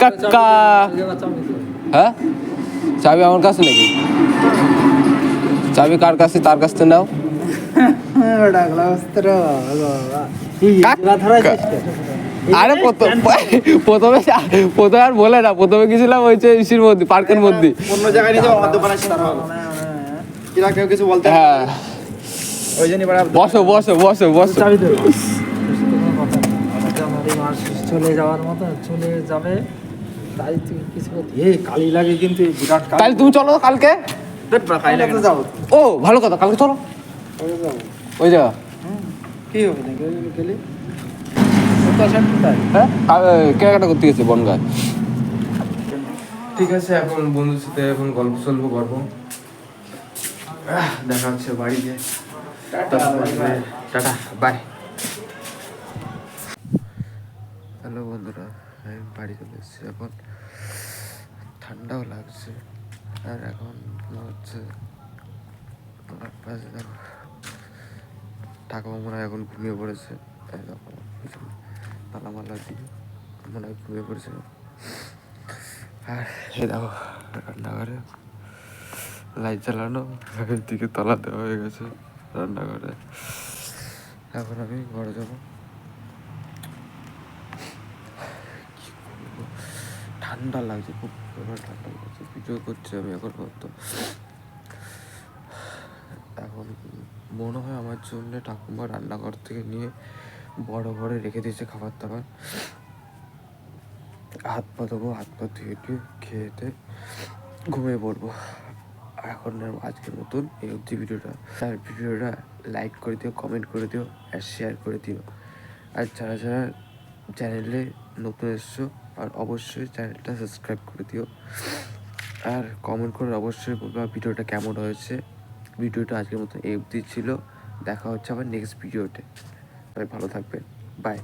কাকা হ্যাঁ চাবি আমার কাছে নাকি চাবি কার কাছে তার কাছ থেকে নাও আরে প্রথমে আর বলে না প্রথমে গেছিলাম ওই যে ইসির মধ্যে পার্কের মধ্যে অন্য জায়গায় নিয়ে যাবো আমার দোকানে কিরা কেউ কিছু বলতে হ্যাঁ ওই জন্য বসো বসো বসো বসো চাবি দেবো চলে যাওয়ার মতো চলে যাবে তাই তুই কিছু কালি লাগে কিন্তু বিরাট তাহলে তুমি চলো কালকে যাবো ও ভালো কথা কালকে চলো ওই জায়গা কি হবে না গেলে হ্যাঁ কেনাকাটা করতে গেছে বনগায় ঠিক আছে এখন বন্ধুর সাথে এখন গল্প সল্প করবো দেখা হচ্ছে বাড়িতে টাটা বাই হ্যালো বন্ধুরা আমি বাড়ি চলে এসেছি এখন ঠান্ডাও লাগছে আর এখন হচ্ছে ঠাকুমা মনে হয় এখন ঘুমিয়ে পড়েছে তালামালা দিয়ে মনে হয় ঘুমিয়ে পড়েছে আর এ দেখো রান্নাঘরে লাইট জ্বালানো দিকে তলা দেওয়া হয়ে গেছে রান্নাঘরে এখন আমি ঘরে যাবো ঠান্ডা লাগছে খুব ঠান্ডা লাগছে ভিডিও করছি আমি এখন তো এখন মনে হয় আমার জন্য ঠাকুমা রান্নাঘর থেকে নিয়ে বড় বড় রেখে দিয়েছে খাবার দাবার হাত পা ধোবো হাত পা ধুয়ে টুয়ে খেয়েতে ঘুমিয়ে পড়বো এখন আজকের মতন এই অবধি ভিডিওটা আর ভিডিওটা লাইক করে দিও কমেন্ট করে দিও আর শেয়ার করে দিও আর যারা যারা চ্যানেলে নতুন এসছো আর অবশ্যই চ্যানেলটা সাবস্ক্রাইব করে দিও আর কমেন্ট করে অবশ্যই বলবা ভিডিওটা কেমন হয়েছে ভিডিওটা আজকের মতো এই অবধি ছিল দেখা হচ্ছে আবার নেক্সট ভিডিওতে সবাই ভালো থাকবেন বাই